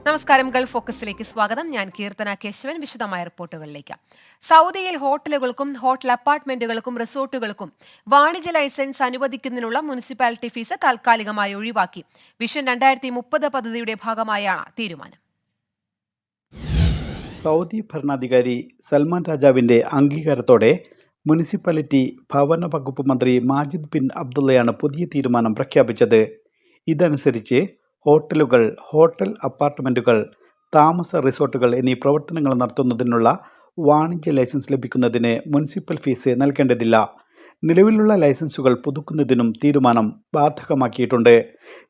നമസ്കാരം. ഗൾഫ് ഫോക്കസിലേക്ക് സ്വാഗതം. ഞാൻ കീർത്തന കേശവൻ. വിശദമായ റിപ്പോർട്ടുകളിലേക്ക്. സൗദിയിൽ ഹോട്ടലുകൾക്കും ഹോട്ടൽ അപ്പാർട്ട്മെന്റുകൾക്കും റിസോർട്ടുകൾക്കും വാണിജ്യ ലൈസൻസ് അനുവദിക്കുന്നതിനുള്ള മുനിസിപ്പാലിറ്റി ഫീസ് താൽക്കാലികമായി ഒഴിവാക്കി. വിഷൻ 2030 പദ്ധതിയുടെ ഭാഗമായാണ് തീരുമാനം. സൗദി ഭരണാധികാരി സൽമാൻ രാജാവിന്റെ അംഗീകാരത്തോടെ മുനിസിപ്പാലിറ്റി ഭവന വകുപ്പ് മന്ത്രി മാജിദ് ബിൻ അബ്ദുള്ളയാണ് പുതിയ തീരുമാനം പ്രഖ്യാപിച്ചത്. ഇതനുസരിച്ച് ഹോട്ടലുകൾ, ഹോട്ടൽ അപ്പാർട്ട്മെന്റുകൾ, താമസ റിസോർട്ടുകൾ എന്നീ പ്രവർത്തനങ്ങൾ നടത്തുന്നതിനുള്ള വാണിജ്യ ലൈസൻസ് ലഭിക്കുന്നതിന് മുനിസിപ്പൽ ഫീസ് നൽകേണ്ടതില്ല. നിലവിലുള്ള ലൈസൻസുകൾ പുതുക്കുന്നതിനും തീരുമാനം ബാധകമാക്കിയിട്ടുണ്ട്.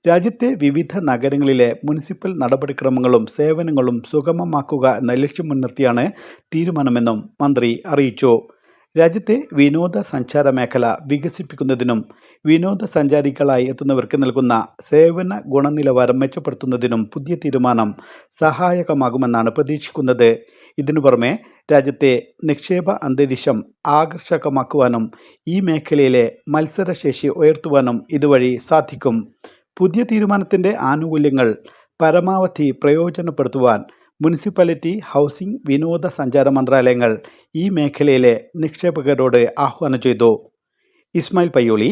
രാജ്യത്തെ വിവിധ നഗരങ്ങളിലെ മുനിസിപ്പൽ നടപടിക്രമങ്ങളും സേവനങ്ങളും സുഗമമാക്കുക എന്ന ലക്ഷ്യം മുൻനിർത്തിയാണ് തീരുമാനമെന്നും മന്ത്രി അറിയിച്ചു. രാജ്യത്തെ വിനോദസഞ്ചാര മേഖല വികസിപ്പിക്കുന്നതിനും വിനോദസഞ്ചാരികളായി എത്തുന്നവർക്ക് നൽകുന്ന സേവന ഗുണനിലവാരം മെച്ചപ്പെടുത്തുന്നതിനും പുതിയ തീരുമാനം സഹായകമാകുമെന്നാണ് പ്രതീക്ഷിക്കുന്നത്. ഇതിനു പുറമെ രാജ്യത്തെ നിക്ഷേപ അന്തരീക്ഷം ആകർഷകമാക്കുവാനും ഈ മേഖലയിലെ മത്സരശേഷി ഉയർത്തുവാനും ഇതുവഴി സാധിക്കും. പുതിയ തീരുമാനത്തിൻ്റെ ആനുകൂല്യങ്ങൾ പരമാവധി പ്രയോജനപ്പെടുത്തുവാൻ മുനിസിപ്പാലിറ്റി, ഹൗസിംഗ്, വിനോദസഞ്ചാര മന്ത്രാലയങ്ങൾ ഈ മേഖലയിലെ നിക്ഷേപകരോട് ആഹ്വാനം ചെയ്തു. ഇസ്മായിൽ പയ്യോളി,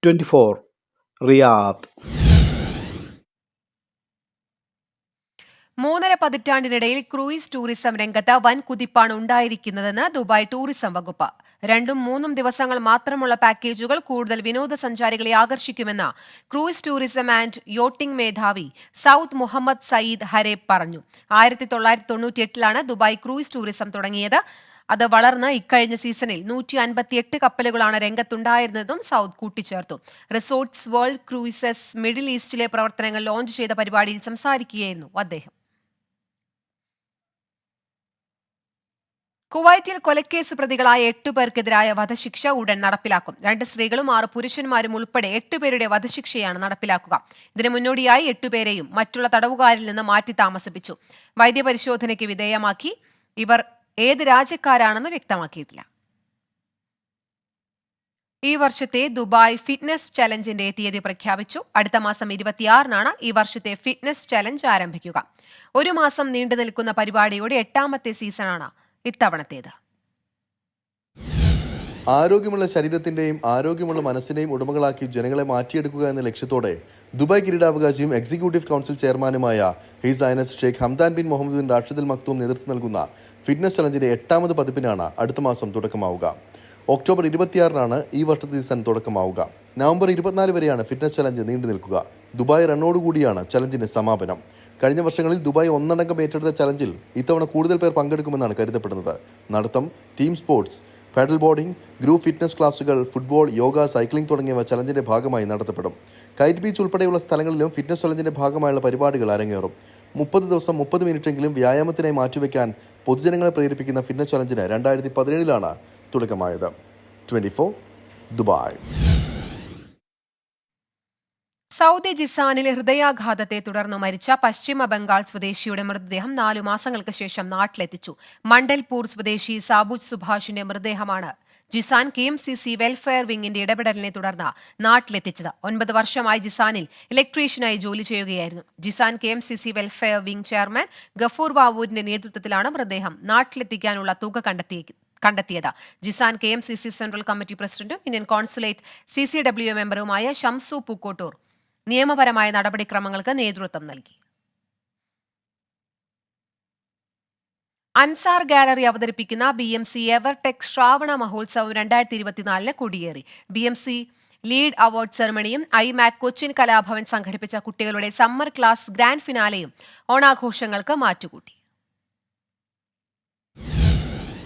24, റിയാദ്. 3.5 പതിറ്റാണ്ടിനിടയിൽ ക്രൂയിസ് ടൂറിസം രംഗത്ത് വൻ കുതിപ്പാണ് ഉണ്ടായിരിക്കുന്നതെന്ന് ദുബായ് ടൂറിസം വകുപ്പ്. 2-3 ദിവസങ്ങൾ മാത്രമുള്ള പാക്കേജുകൾ കൂടുതൽ വിനോദസഞ്ചാരികളെ ആകർഷിക്കുമെന്ന് ക്രൂയിസ് ടൂറിസം ആൻഡ് യോട്ടിംഗ് മേധാവി സൗദ് മുഹമ്മദ് സയ്യിദ് ഹരേബ് പറഞ്ഞു. 1998 ദുബായ് ക്രൂയിസ് ടൂറിസം തുടങ്ങിയത്. അത് വളർന്ന് ഇക്കഴിഞ്ഞ സീസണിൽ 158 കപ്പലുകളാണ് രംഗത്തുണ്ടായിരുന്നതെന്നും സൗദ് കൂട്ടിച്ചേർത്തു. റിസോർട്ട്സ് വേൾഡ് ക്രൂയിസസ് മിഡിൽ ഈസ്റ്റിലെ പ്രവർത്തനങ്ങൾ ലോഞ്ച് ചെയ്ത പരിപാടിയിൽ സംസാരിക്കുകയായിരുന്നു അദ്ദേഹം. കുവൈറ്റിൽ കൊലക്കേസ് പ്രതികളായ 8 പേർക്കെതിരായ വധശിക്ഷ ഉടൻ നടപ്പിലാക്കും. 2 സ്ത്രീകളും 6 പുരുഷന്മാരും ഉൾപ്പെടെ 8 പേരുടെ വധശിക്ഷയാണ് നടപ്പിലാക്കുക. ഇതിന് മുന്നോടിയായി 8 പേരെയും മറ്റുള്ള തടവുകാരിൽ നിന്ന് മാറ്റി താമസിപ്പിച്ചു. വൈദ്യപരിശോധനയ്ക്ക് വിധേയമാക്കി. ഇവർ ഏത് രാജ്യക്കാരാണെന്ന് വ്യക്തമാക്കിയിട്ടില്ല. ഈ വർഷത്തെ ദുബായ് ഫിറ്റ്നസ് ചലഞ്ചിന്റെ തീയതി പ്രഖ്യാപിച്ചു. അടുത്ത മാസം 26-നാണ് ഈ വർഷത്തെ ഫിറ്റ്നസ് ചലഞ്ച് ആരംഭിക്കുക. 1 മാസം നീണ്ടു നിൽക്കുന്ന പരിപാടിയുടെ 8ാമത്തെ സീസണാണ് ഇത്തവണത്തേത്. ആരോഗ്യമുള്ള ശരീരത്തിന്റെയും ആരോഗ്യമുള്ള മനസ്സിന്റെയും ഉടമകളാക്കി ജനങ്ങളെ മാറ്റിയെടുക്കുക എന്ന ലക്ഷ്യത്തോടെ ദുബായ് കിരീടാവകാശിയും എക്സിക്യൂട്ടീവ് കൗൺസിൽ ചെയർമാനുമായ His Highness Sheikh Hamdan bin Mohammed bin Rashid Al Maktoum നേതൃത്വം നൽകുന്ന ഫിറ്റ്നസ് ചലഞ്ചിന്റെ 8ാമത് പതിപ്പിനാണ് അടുത്ത മാസം തുടക്കമാവുക. ഒക്ടോബർ 26-നാണ് ഈ വർഷത്തെ സീസൺ തുടക്കമാവുക. നവംബർ 24 വരെയാണ് ഫിറ്റ്നസ് ചലഞ്ച് നീണ്ടു നിൽക്കുക. ദുബായ് റണ്ണോടുകൂടിയാണ് ചലഞ്ചിന്റെ സമാപനം. കഴിഞ്ഞ വർഷങ്ങളിൽ ദുബായ് ഒന്നടങ്കം ഏറ്റെടുത്ത ചലഞ്ചിൽ ഇത്തവണ കൂടുതൽ പേർ പങ്കെടുക്കുമെന്നാണ് കരുതപ്പെടുന്നത്. നടത്തം, team sports, paddle boarding, group fitness ക്ലാസുകൾ, ഫുട്ബോൾ, യോഗ, സൈക്ലിംഗ് തുടങ്ങിയവ ചലഞ്ചിന്റെ ഭാഗമായി നടത്തപ്പെടും. കൈറ്റ് ബീച്ച് ഉൾപ്പെടെയുള്ള സ്ഥലങ്ങളിലും ഫിറ്റ്നസ് ചലഞ്ചിന്റെ ഭാഗമായുള്ള പരിപാടികൾ അരങ്ങേറും. 30 ദിവസം 30 മിനിറ്റെങ്കിലും വ്യായാമത്തിനായി മാറ്റിവെക്കാൻ പൊതുജനങ്ങളെ പ്രേരിപ്പിക്കുന്ന ഫിറ്റ്നസ് ചലഞ്ചിന് 2017-ലാണ് തുടക്കമായത്. 24, ദുബായ്. സൗദി ജിസാനിലെ ഹൃദയാഘാതത്തെ തുടർന്ന് മരിച്ച പശ്ചിമ ബംഗാൾ സ്വദേശിയുടെ മൃതദേഹം 4 മാസങ്ങൾക്ക് ശേഷം നാട്ടിലെത്തിച്ചു. മണ്ഡൽപൂർ സ്വദേശി സാബുജ് സുഭാഷിന്റെ മൃതദേഹമാണ് ജിസാൻ KMCC വെൽഫെയർ വിങ്ങിന്റെ ഇടപെടലിനെ തുടർന്ന് നാട്ടിലെത്തിച്ചത്. 9 വർഷമായി ജിസാനിൽ ഇലക്ട്രീഷ്യനായി ജോലി ചെയ്യുകയായിരുന്നു. Jizan KMCC welfare wing chairman Gafoor വാവൂരിന്റെ നേതൃത്വത്തിലാണ് മൃതദേഹം നാട്ടിലെത്തിക്കാനുള്ള തുക കണ്ടെത്തിയത്. ജിസാൻ KMCC സെൻട്രൽ കമ്മിറ്റി പ്രസിഡന്റും ഇന്ത്യൻ കോൺസുലേറ്റ് CCW മെമ്പറുമായ ഷംസു പൂക്കോട്ടൂർ നിയമപരമായ നടപടിക്രമങ്ങൾക്ക് നേതൃത്വം നൽകി. അൻസാർ ഗാലറി അവതരിപ്പിക്കുന്ന BMC എവർടെക് ശ്രാവണ മഹോത്സവം 2024 കൊടിയേറി. BMC ലീഡ് അവാർഡ് സെറമണിയും ഐമാക് കൊച്ചിൻ കലാഭവൻ സംഘടിപ്പിച്ച കുട്ടികളുടെ സമ്മർ ക്ലാസ് ഗ്രാൻഡ് ഫിനാലെയും ഓണാഘോഷങ്ങൾക്ക് മാറ്റുകൂട്ടി.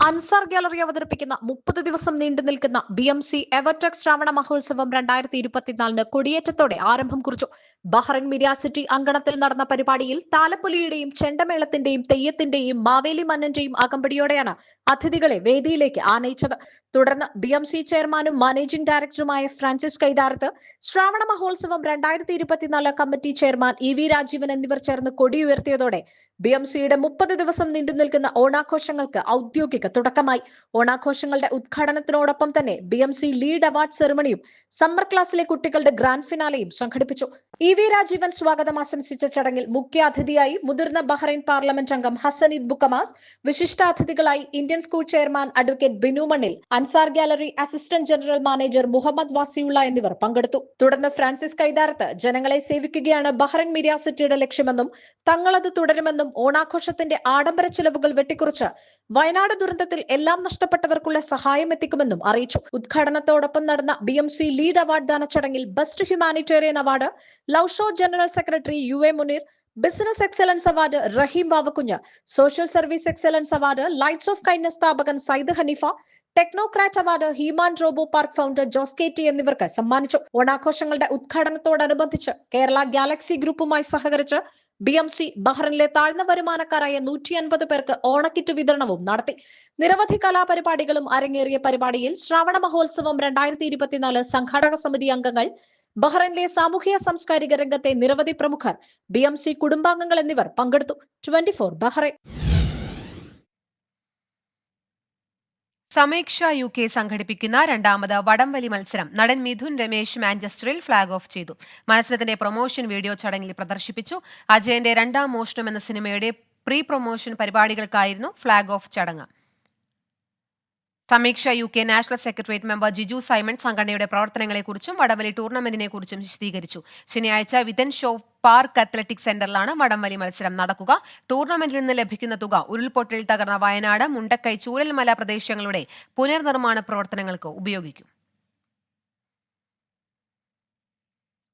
അൻസാർ ഗാലറി അവതരിപ്പിക്കുന്ന 30 ദിവസം നീണ്ടു നിൽക്കുന്ന BMC എവർടെക് ശ്രാവണ മഹോത്സവം 2024 കൊടിയേറ്റത്തോടെ ആരംഭം കുറിച്ചു. ബഹ്റൈൻ മിഡിയ സിറ്റി അങ്കണത്തിൽ നടന്ന പരിപാടിയിൽ താലപ്പൊലിയുടെയും ചെണ്ടമേളത്തിന്റെയും തെയ്യത്തിന്റെയും മാവേലി മന്നന്റെയും അകമ്പടിയോടെയാണ് അതിഥികളെ വേദിയിലേക്ക് ആനയിച്ചത്. തുടർന്ന് BMC ചെയർമാനും മാനേജിംഗ് ഡയറക്ടറുമായ ഫ്രാൻസിസ് കൈതാരത്ത്, ശ്രാവണ Mahotsavam 2024 committee chairman EV Rajeevan എന്നിവർ ചേർന്ന് കൊടിയുയർത്തിയതോടെ BMCയുടെ 30 ദിവസം നീണ്ടു നിൽക്കുന്ന ഓണാഘോഷങ്ങൾക്ക് ഔദ്യോഗിക തുടക്കമായി. ഓണാഘോഷങ്ങളുടെ ഉദ്ഘാടനത്തിനോടൊപ്പം തന്നെ BMC ലീഡ് അവാർഡ് സെറിമണിയും സമ്മർ ക്ലാസ്സിലെ കുട്ടികളുടെ ഗ്രാൻഡ് ഫിനാലെയും സംഘടിപ്പിച്ചു. EV രാജീവൻ സ്വാഗതം ആശംസിച്ച ചടങ്ങിൽ മുഖ്യാതിഥിയായി മുതിർന്ന ബഹ്റൈൻ പാർലമെന്റ് അംഗം ഹസൻ ഇദ് ബുക്കമാസ്, വിശിഷ്ടാതിഥികളായി Indian school chairman advocate Binu Mannil, Ansar gallery assistant general manager Muhammad Wasiulla എന്നിവർ പങ്കെടുത്തു. തുടർന്ന് ഫ്രാൻസിസ് കൈതാരത്ത് ജനങ്ങളെ സേവിക്കുകയാണ് ബഹ്റൈൻ മീഡിയ സിറ്റിയുടെ ലക്ഷ്യമെന്നും തങ്ങളത് തുടരുമെന്നും ഓണാഘോഷത്തിന്റെ ആഡംബര ചെലവുകൾ വെട്ടിക്കുറച്ച് വയനാട് ദുരന്തത്തിൽ എല്ലാം നഷ്ടപ്പെട്ടവർക്കുള്ള സഹായം എത്തിക്കുമെന്നും അറിയിച്ചു. ഉദ്ഘാടനത്തോടൊപ്പം നടന്ന BMC ലീഡ് അവാർഡ് ദാന ചടങ്ങിൽ best humanitarian award love show general secretary UA Muneer, business excellence award Raheem Vavakkunju, social service excellence award lights of kindness സ്ഥാപകൻ Sayyid Haneefa, technocrat award heman robo park founder Jose KT എന്നിവർക്ക് സമ്മാനിച്ചു. ഓണാഘോഷങ്ങളുടെ ഉദ്ഘാടനത്തോടനുബന്ധിച്ച് കേരള ഗാലക്സി ഗ്രൂപ്പുമായി സഹകരിച്ച് BMC ബഹ്റൈനിലെ താഴ്ന്ന വരുമാനക്കാരായ 150 പേർക്ക് ഓണക്കിറ്റ് വിതരണവും നടത്തി. നിരവധി കലാപരിപാടികളും അരങ്ങേറിയ പരിപാടിയിൽ ശ്രാവണ മഹോത്സവം 2024 സംഘാടക സമിതി അംഗങ്ങൾ, ബഹ്റൈനിലെ സാമൂഹ്യ സാംസ്കാരിക രംഗത്തെ നിരവധി പ്രമുഖർ, BMC കുടുംബാംഗങ്ങൾ എന്നിവർ പങ്കെടുത്തു. 24 ബഹ്റൈൻ. സമീക്ഷ UK സംഘടിപ്പിക്കുന്ന രണ്ടാമത് വടംവലി മത്സരം നടൻ മിഥുൻ രമേശ് മാഞ്ചസ്റ്ററിൽ ഫ്ളാഗ് ഓഫ് ചെയ്തു. മത്സരത്തിന്റെ പ്രൊമോഷൻ വീഡിയോ ചടങ്ങിൽ പ്രദർശിപ്പിച്ചു. അജയന്റെ രണ്ടാം മോഷണം എന്ന സിനിമയുടെ പ്രീ പ്രൊമോഷൻ പരിപാടികൾക്കായിരുന്നു ഫ്ളാഗ് ഓഫ് ചടങ്ങ്. സമീക്ഷ UK national secretariat member Jiju Simon സംഘടനയുടെ പ്രവർത്തനങ്ങളെക്കുറിച്ചും വടംവലി ടൂർണമെന്റിനെക്കുറിച്ചും വിശദീകരിച്ചു. ശനിയാഴ്ച വിതൻ ഷോ പാർക്ക് അത്ലറ്റിക് സെന്ററിലാണ് വടംവലി മത്സരം നടക്കുക. ടൂർണമെന്റിൽ നിന്ന് ലഭിക്കുന്ന തുക ഉരുൾപൊട്ടലിൽ തകർന്ന വയനാട്, മുണ്ടക്കൈ, ചൂരൽമല പ്രദേശങ്ങളുടെ പുനർനിർമ്മാണ പ്രവർത്തനങ്ങൾക്ക് ഉപയോഗിക്കും.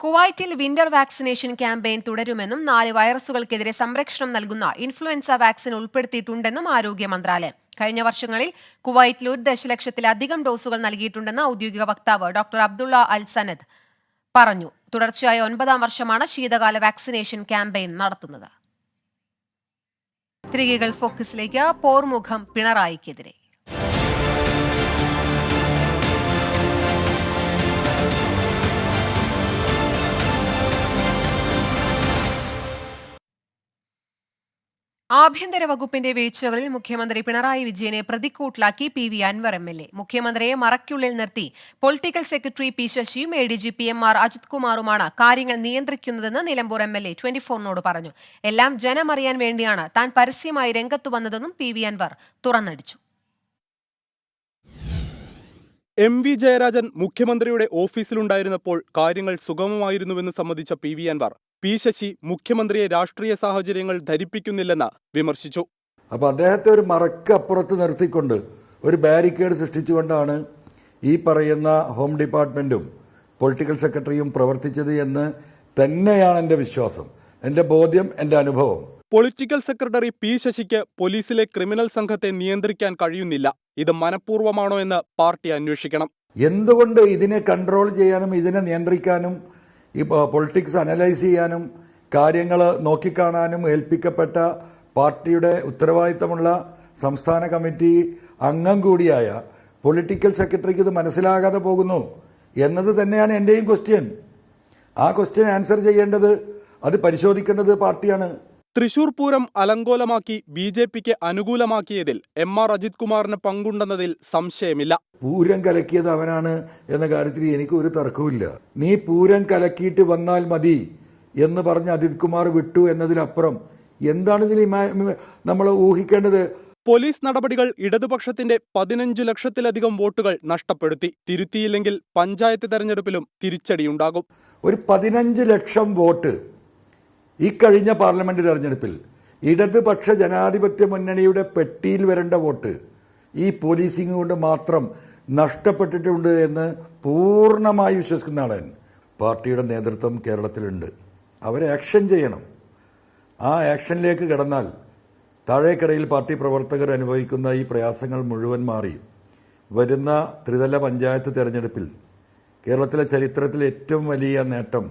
കുവൈറ്റിൽ വിന്റർ വാക്സിനേഷൻ ക്യാമ്പയിൻ തുടരുമെന്നും 4 വൈറസുകൾക്കെതിരെ സംരക്ഷണം നൽകുന്ന ഇൻഫ്ലുവൻസ വാക്സിൻ ഉൾപ്പെടുത്തിയിട്ടുണ്ടെന്നും ആരോഗ്യ മന്ത്രാലയം. കഴിഞ്ഞ വർഷങ്ങളിൽ കുവൈറ്റിൽ 1 ദശലക്ഷത്തിലധികം ഡോസുകൾ നൽകിയിട്ടുണ്ടെന്ന് ഔദ്യോഗിക വക്താവ് ഡോക്ടർ അബ്ദുള്ള അൽ സനദ് പറഞ്ഞു. തുടർച്ചയായ 9ാം വർഷമാണ് ശീതകാല വാക്സിനേഷൻ ക്യാമ്പയിൻ നടത്തുന്നത്. തിരികെ ഗൾഫ് ഫോക്കസിലേക്ക്. പോർമുഖം പിണറായിക്കെതിരെ. ആഭ്യന്തര വകുപ്പിന്റെ വീഴ്ചകളിൽ മുഖ്യമന്ത്രി പിണറായി വിജയനെ പ്രതിക്കൂട്ടിലാക്കി PV അൻവർ MLA. മുഖ്യമന്ത്രിയെ മറയ്ക്കുള്ളിൽ നിർത്തി പൊളിറ്റിക്കൽ സെക്രട്ടറി P ശശിയും ADGP MR അജിത് കുമാറുമാണ് കാര്യങ്ങൾ നിയന്ത്രിക്കുന്നതെന്ന് നിലമ്പൂർ MLA 24നോട് പറഞ്ഞു. എല്ലാം ജനമറിയാൻ വേണ്ടിയാണ് താൻ പരസ്യമായി രംഗത്തു വന്നതെന്നും PV അൻവർ തുറന്നടിച്ചു. MV ജയരാജൻ മുഖ്യമന്ത്രിയുടെ ഓഫീസിലുണ്ടായിരുന്നപ്പോൾ കാര്യങ്ങൾ സുഗമമായിരുന്നുവെന്ന് സമ്മതിച്ച PV അൻവർ P ശശി മുഖ്യമന്ത്രിയെ രാഷ്ട്രീയ സാഹചര്യങ്ങൾ ധരിപ്പിക്കുന്നില്ലെന്ന് വിമർശിച്ചു. അപ്പോൾ അദ്ദേഹത്തെ ഒരു മറക്കപ്പുറത്ത് നിർത്തിക്കൊണ്ട് ഒരു ബാരിക്കേഡ് സൃഷ്ടിച്ചുകൊണ്ടാണ് ഈ പറയുന്ന ഹോം ഡിപ്പാർട്ട്മെൻറ്റും പൊളിറ്റിക്കൽ സെക്രട്ടറിയും പ്രവർത്തിച്ചത് എന്ന് തന്നെയാണ് എൻ്റെ വിശ്വാസം, എൻ്റെ ബോധ്യം, എൻ്റെ അനുഭവം. പൊളിറ്റിക്കൽ സെക്രട്ടറി P ശശിക്ക് പോലീസിലെ ക്രിമിനൽ സംഘത്തെ നിയന്ത്രിക്കാൻ കഴിയുന്നില്ല. ഇത് മനഃപൂർവ്വമാണോ എന്ന് പാർട്ടി അന്വേഷിക്കണം. എന്തുകൊണ്ട് ഇതിനെ കൺട്രോൾ ചെയ്യാനും ഇതിനെ നിയന്ത്രിക്കാനും പൊളിറ്റിക്സ് അനലൈസ് ചെയ്യാനും കാര്യങ്ങൾ നോക്കിക്കാണാനും ഏൽപ്പിക്കപ്പെട്ട പാർട്ടിയുടെ ഉത്തരവാദിത്തമുള്ള സംസ്ഥാന കമ്മിറ്റി അംഗം കൂടിയായ പൊളിറ്റിക്കൽ സെക്രട്ടറിക്ക് ഇത് മനസ്സിലാകാതെ പോകുന്നു എന്നത് തന്നെയാണ് എൻ്റെയും ക്വസ്റ്റ്യൻ. ആ ക്വസ്റ്റ്യൻ ആൻസർ ചെയ്യേണ്ടത്, അത് പരിശോധിക്കേണ്ടത് പാർട്ടിയാണ്. തൃശൂർ പൂരം അലങ്കോലമാക്കി BJPക്ക് അനുകൂലമാക്കിയതിൽ MR അജിത് കുമാറിന് പങ്കുണ്ടെന്നതിൽ സംശയമില്ല. പൂരം കലക്കിയത് അവനാണ് എന്ന കാര്യത്തിൽ എനിക്ക് ഒരു തർക്കവുമില്ല. നീ പൂരം കലക്കിയിട്ട് വന്നാൽ മതി എന്ന് പറഞ്ഞ് അജിത് കുമാർ വിട്ടു എന്നതിലപ്പുറം എന്താണ് ഇതിൽ നമ്മൾ ഊഹിക്കേണ്ടത്? പോലീസ് നടപടികൾ ഇടതുപക്ഷത്തിന്റെ 15 ലക്ഷത്തിലധികം വോട്ടുകൾ നഷ്ടപ്പെടുത്തി. തിരുത്തിയില്ലെങ്കിൽ പഞ്ചായത്ത് തെരഞ്ഞെടുപ്പിലും തിരിച്ചടിയുണ്ടാകും. ഒരു 15 ലക്ഷം വോട്ട് ഈ കഴിഞ്ഞ പാർലമെന്റ് തെരഞ്ഞെടുപ്പിൽ ഇടതുപക്ഷ ജനാധിപത്യ മുന്നണിയുടെ പെട്ടിയിൽ വരേണ്ട വോട്ട് ഈ പോലീസിംഗ് കൊണ്ട് മാത്രം നഷ്ടപ്പെട്ടിട്ടുണ്ട് എന്ന് പൂർണ്ണമായി വിശ്വസിക്കുന്ന ആളാണ്. പാർട്ടിയുടെ നേതൃത്വം കേരളത്തിലുണ്ട്, അവരെ ആക്ഷൻ ചെയ്യണം. ആ ആക്ഷനിലേക്ക് കടന്നാൽ താഴേക്കടയിൽ പാർട്ടി പ്രവർത്തകർ അനുഭവിക്കുന്ന ഈ പ്രയാസങ്ങൾ മുഴുവൻ മാറി വരുന്ന ത്രിതല പഞ്ചായത്ത് തെരഞ്ഞെടുപ്പിൽ കേരളത്തിലെ ചരിത്രത്തിലെ ഏറ്റവും വലിയ നേട്ടം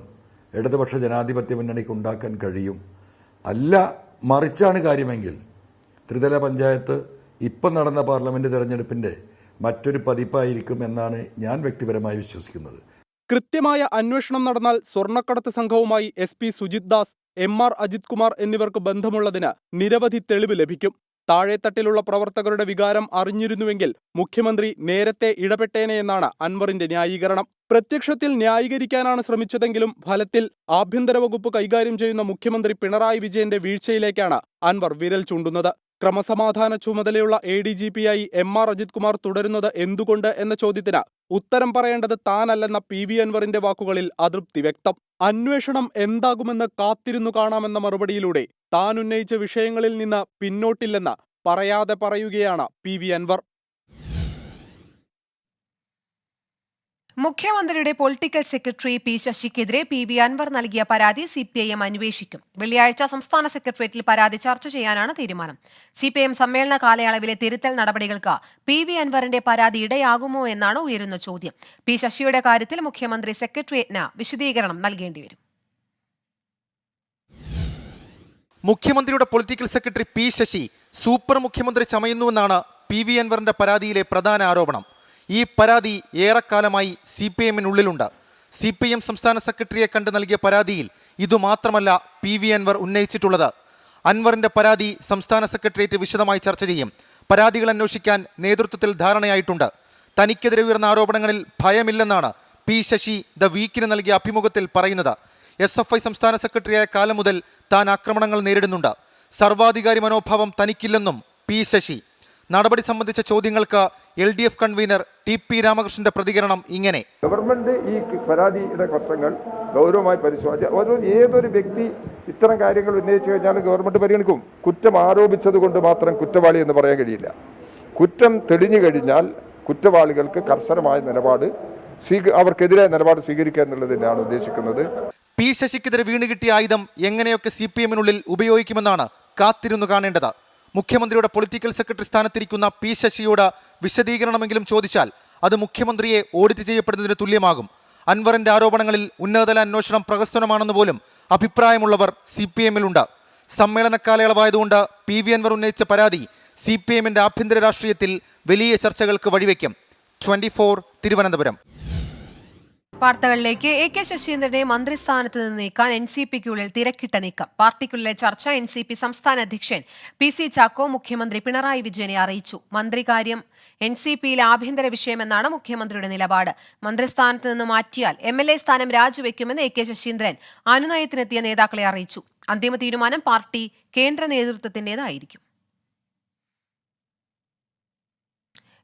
ഇടതുപക്ഷ ജനാധിപത്യ മുന്നണിക്ക് ഉണ്ടാക്കാൻ കഴിയും. അല്ല മറിച്ചാണ് കാര്യമെങ്കിൽ ത്രിതല പഞ്ചായത്ത് ഇപ്പം നടന്ന പാർലമെൻറ്റ് തെരഞ്ഞെടുപ്പിൻ്റെ മറ്റൊരു പതിപ്പായിരിക്കും എന്നാണ് ഞാൻ വ്യക്തിപരമായി വിശ്വസിക്കുന്നത്. കൃത്യമായ അന്വേഷണം നടന്നാൽ സ്വർണ്ണക്കടത്ത് സംഘവുമായി SP സുജിത് ദാസ്, MR അജിത് കുമാർ എന്നിവർക്ക് ബന്ധമുള്ളതിന് നിരവധി തെളിവ് ലഭിക്കും. താഴെത്തട്ടിലുള്ള പ്രവർത്തകരുടെ വികാരം അറിഞ്ഞിരുന്നുവെങ്കിൽ മുഖ്യമന്ത്രി നേരത്തെ ഇടപെട്ടേനെയെന്നാണ് അൻവറിന്റെ ന്യായീകരണം. പ്രത്യക്ഷത്തിൽ ന്യായീകരിക്കാനാണ് ശ്രമിച്ചതെങ്കിലും ഫലത്തിൽ ആഭ്യന്തര വകുപ്പ് കൈകാര്യം ചെയ്യുന്ന മുഖ്യമന്ത്രി പിണറായി വിജയന്റെ വീഴ്ചയിലേക്കാണ് അൻവർ വിരൽ ചൂണ്ടുന്നത്. ക്രമസമാധാന ചുമതലയുള്ള ADGP-ആയി MR അജിത് കുമാർ തുടരുന്നത് എന്തുകൊണ്ട് എന്ന ചോദ്യത്തിന് ഉത്തരം പറയേണ്ടത് താനല്ലെന്ന PV അൻവറിന്റെ വാക്കുകളിൽ അതൃപ്തി വ്യക്തം. അന്വേഷണം എന്താകുമെന്ന് കാത്തിരുന്നു കാണാമെന്ന മറുപടിയിലൂടെ താൻ ഉന്നയിച്ച വിഷയങ്ങളിൽ നിന്ന് പിന്നോട്ടില്ലെന്ന് പറയാതെ പറയുകയാണ് PV അൻവർ. മുഖ്യമന്ത്രിയുടെ പൊളിറ്റിക്കൽ സെക്രട്ടറി P ശശിക്കെതിരെ PV അൻവർ നൽകിയ പരാതി CPIM അന്വേഷിക്കും. വെള്ളിയാഴ്ച സംസ്ഥാന സെക്രട്ടേറിയറ്റിൽ പരാതി ചർച്ച ചെയ്യാനാണ് തീരുമാനം. CPIM സമ്മേളന കാലയളവിലെ തിരുത്തൽ നടപടികൾക്ക് PV അൻവറിന്റെ പരാതി ഇടയാകുമോ എന്നാണ് ഉയരുന്ന ചോദ്യം. P ശശിയുടെ കാര്യത്തിൽ മുഖ്യമന്ത്രി സെക്രട്ടേറിയറ്റിന് വിശദീകരണം നൽകേണ്ടിവരും. മുഖ്യമന്ത്രിയുടെ political secretary P Sasi super മുഖ്യമന്ത്രി ചമയുന്നുവെന്നാണ് PV അൻവറിന്റെ പരാതിയിലെ പ്രധാന ആരോപണം. ഈ പരാതി ഏറെക്കാലമായി CPIM-നുള്ളിലുണ്ട്. CPIM സംസ്ഥാന സെക്രട്ടറിയെ കണ്ട് നൽകിയ പരാതിയിൽ ഇതുമാത്രമല്ല PV അൻവർ ഉന്നയിച്ചിട്ടുള്ളത്. അൻവറിന്റെ പരാതി സംസ്ഥാന സെക്രട്ടേറിയറ്റ് വിശദമായി ചർച്ച ചെയ്യും. പരാതികൾ അന്വേഷിക്കാൻ നേതൃത്വത്തിൽ ധാരണയായിട്ടുണ്ട്. തനിക്കെതിരെ ഉയർന്ന ആരോപണങ്ങളിൽ ഭയമില്ലെന്നാണ് P ശശി ദ വീക്കിന് നൽകിയ അഭിമുഖത്തിൽ പറയുന്നത്. SFI സംസ്ഥാന സെക്രട്ടറിയായ കാലം മുതൽ താൻ ആക്രമണങ്ങൾ നേരിടുന്നുണ്ട്. സർവാധികാരി മനോഭാവം തനിക്കില്ലെന്നും P ശശി. നടപടി സംബന്ധിച്ച ചോദ്യങ്ങൾക്ക് LDF കൺവീനർ TP രാമകൃഷ്ണന്റെ പ്രതികരണം ഇങ്ങനെ: ഗവൺമെന്റ് ഈ പരാതിയുടെ പ്രശ്നങ്ങൾ ഗൗരവമായി പരിശോധിച്ച് ഏതൊരു വ്യക്തി ഇത്തരം കാര്യങ്ങൾ ഉന്നയിച്ചു കഴിഞ്ഞാലും ഗവൺമെന്റ് പരിഗണിക്കും. കുറ്റം ആരോപിച്ചത് കൊണ്ട് മാത്രം കുറ്റവാളി എന്ന് പറയാൻ കഴിയില്ല. കുറ്റം തെളിഞ്ഞു കഴിഞ്ഞാൽ കുറ്റവാളികൾക്ക് കർശനമായ നിലപാട് അവർക്കെതിരെ നിലപാട് സ്വീകരിക്കുക എന്നുള്ളത് തന്നെയാണ് ഉദ്ദേശിക്കുന്നത്. P ശശിക്കെതിരെ വീണുകിട്ടിയ ആയുധം എങ്ങനെയൊക്കെ CPIM-നുള്ളിൽ ഉപയോഗിക്കുമെന്നാണ് കാത്തിരുന്നു കാണേണ്ടത്. മുഖ്യമന്ത്രിയുടെ പൊളിറ്റിക്കൽ സെക്രട്ടറി സ്ഥാനത്തിരിക്കുന്ന P ശശിയോട് വിശദീകരണമെങ്കിലും ചോദിച്ചാൽ അത് മുഖ്യമന്ത്രിയെ ഓഡിറ്റ് ചെയ്യപ്പെടുന്നതിന് തുല്യമാകും. അൻവറിന്റെ ആരോപണങ്ങളിൽ ഉന്നതതല അന്വേഷണം പ്രഹസനമാണെന്ന് പോലും അഭിപ്രായമുള്ളവർ CPIM-ലുണ്ട്. സമ്മേളന കാലയളവായതുകൊണ്ട് PV അൻവർ ഉന്നയിച്ച പരാതി CPIM-ന്റെ ആഭ്യന്തര രാഷ്ട്രീയത്തിൽ വലിയ ചർച്ചകൾക്ക് വഴിവെക്കും. 24 തിരുവനന്തപുരം. വാർത്തകളിലേക്ക്. AK ശശീന്ദ്രനെ മന്ത്രിസ്ഥാനത്ത് നിന്ന് നീക്കാൻ NCPക്കുള്ളിൽ തിരക്കിട്ട നീക്കം. പാർട്ടിക്കുള്ളിലെ ചർച്ച NCP സംസ്ഥാന അധ്യക്ഷൻ PC ചാക്കോ മുഖ്യമന്ത്രി പിണറായി വിജയനെ അറിയിച്ചു. മന്ത്രികാര്യം NCPയിലെ ആഭ്യന്തര വിഷയമെന്നാണ് മുഖ്യമന്ത്രിയുടെ നിലപാട്. മന്ത്രിസ്ഥാനത്ത് നിന്ന് മാറ്റിയാൽ MLA സ്ഥാനം രാജിവെക്കുമെന്ന് AK ശശീന്ദ്രൻ അനുനയത്തിനെത്തിയ നേതാക്കളെ അറിയിച്ചു. അന്തിമ തീരുമാനം പാർട്ടി കേന്ദ്ര നേതൃത്വത്തിന്റേതായിരിക്കും.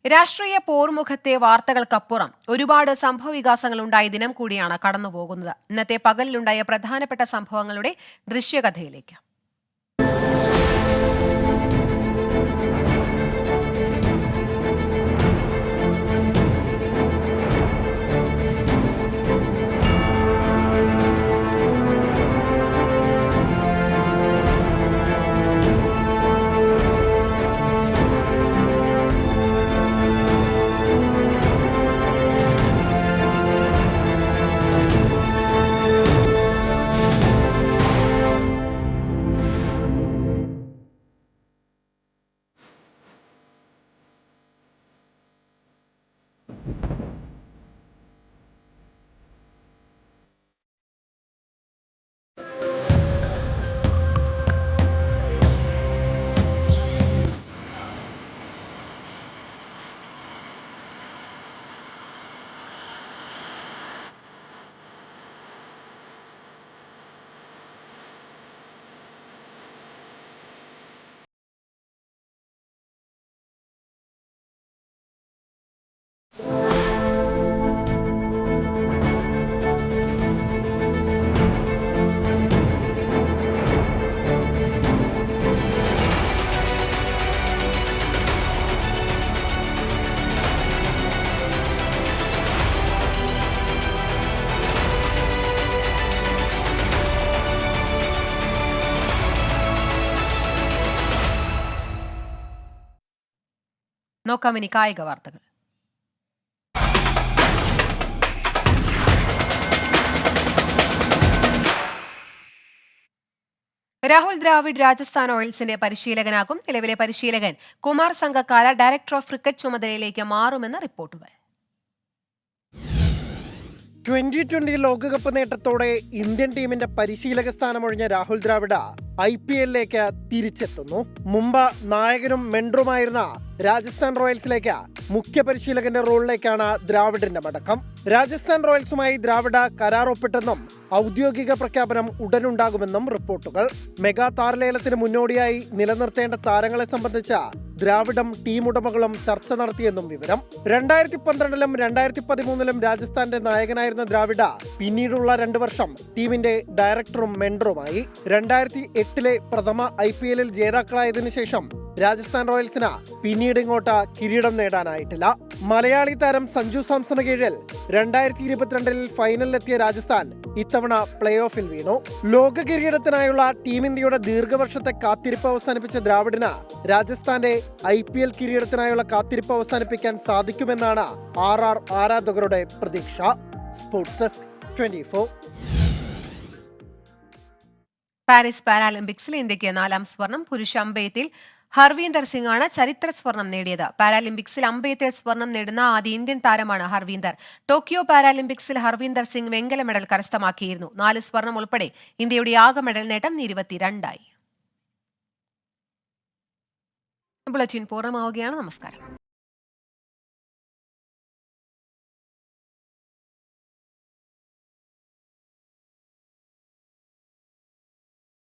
രാഷ്ട്രീയ പോർമുഖത്തെ വാർത്തകൾക്കപ്പുറം ഒരുപാട് സംഭവവികാസങ്ങൾ ഉണ്ടായ ദിനം കൂടിയാണ് കടന്നുപോകുന്നത്. ഇന്നത്തെ പകലിലുണ്ടായ പ്രധാനപ്പെട്ട സംഭവങ്ങളുടെ ദൃശ്യകഥയിലേക്ക്. നോക്കാം ഇനി കായിക വാർത്തകൾ. രാഹുൽ ദ്രാവിഡ് രാജസ്ഥാൻ റോയൽസിന്റെ പരിശീലകനാകും. നിലവിലെ പരിശീലകൻ Kumar Sangakkara director of cricket ചുമതലയിലേക്ക് മാറുമെന്ന് റിപ്പോർട്ടുകൾ. 2020 ലോകകപ്പ് നേട്ടത്തോടെ ഇന്ത്യൻ ടീമിന്റെ പരിശീലക സ്ഥാനമൊഴിഞ്ഞ രാഹുൽ ദ്രാവിഡ IPLിലേക്ക് തിരിച്ചെത്തുന്നു. മുമ്പ് നായകനും മെൻഡറുമായിരുന്ന രാജസ്ഥാൻ റോയൽസിലേക്ക് മുഖ്യ പരിശീലകന്റെ റോളിലേക്കാണ് ദ്രാവിഡിന്റെ മടക്കം. രാജസ്ഥാൻ റോയൽസുമായി ദ്രാവിഡ കരാർ ഒപ്പിട്ടെന്നും ഔദ്യോഗിക പ്രഖ്യാപനം ഉടനുണ്ടാകുമെന്നും റിപ്പോർട്ടുകൾ. മെഗാ താരലേലത്തിന് മുന്നോടിയായി നിലനിർത്തേണ്ട താരങ്ങളെ സംബന്ധിച്ച ദ്രാവിഡും ടീം ഉടമകളും ചർച്ച നടത്തിയെന്നും വിവരം. 2012-ലും 2013-ലും രാജസ്ഥാന്റെ നായകനായിരുന്ന ദ്രാവിഡ പിന്നീടുള്ള 2 വർഷം ടീമിന്റെ ഡയറക്ടറും മെൻഡറുമായി. 2008-ലെ പ്രഥമ IPLിൽ ജേതാക്കളായതിനു ശേഷം രാജസ്ഥാൻ റോയൽസിന് പിന്നീട് ഇങ്ങോട്ട് കിരീടം നേടാനായിട്ടില്ല. മലയാളി താരം സഞ്ജു സാംസണ് കീഴിൽ 2022-ൽ ഫൈനലിലെത്തിയ രാജസ്ഥാൻ ഇത്തവണ പ്ലേ ഓഫിൽ വീണു. ലോക കിരീടത്തിനായുള്ള ടീം ഇന്ത്യയുടെ ദീർഘവർഷത്തെ കാത്തിരിപ്പ് അവസാനിപ്പിച്ച ദ്രാവിഡിന് രാജസ്ഥാന്റെ IPL കിരീടത്തിനായുള്ള കാത്തിരിപ്പ് അവസാനിപ്പിക്കാൻ സാധിക്കുമെന്നാണ് RR ആരാധകരുടെ പ്രതീക്ഷ. Sports desk 24. പാരീസ് പാരാലിമ്പിക്സിൽ ഇന്ത്യക്ക് 4ാം സ്വർണം. പുരുഷ അമ്പെയ്ത്തിൽ ഹർവീന്ദർ സിംഗ് ആണ് ചരിത്ര സ്വർണം നേടിയത്. പാരാലിമ്പിക്സിൽ അമ്പെയ്ത്തിൽ സ്വർണം നേടുന്ന ആദ്യ ഇന്ത്യൻ താരമാണ് ഹർവീന്ദർ. ടോക്കിയോ പാരാലിമ്പിക്സിൽ ഹർവീന്ദർ സിംഗ് വെങ്കല മെഡൽ കരസ്ഥമാക്കിയിരുന്നു. 4 സ്വർണം ഉൾപ്പെടെ ഇന്ത്യയുടെ ആകെ മെഡൽ നേട്ടം 22 ആയി. ബുള്ളറ്റിൻ പൂർണ്ണമാവുകയാണ്. നമസ്കാരം.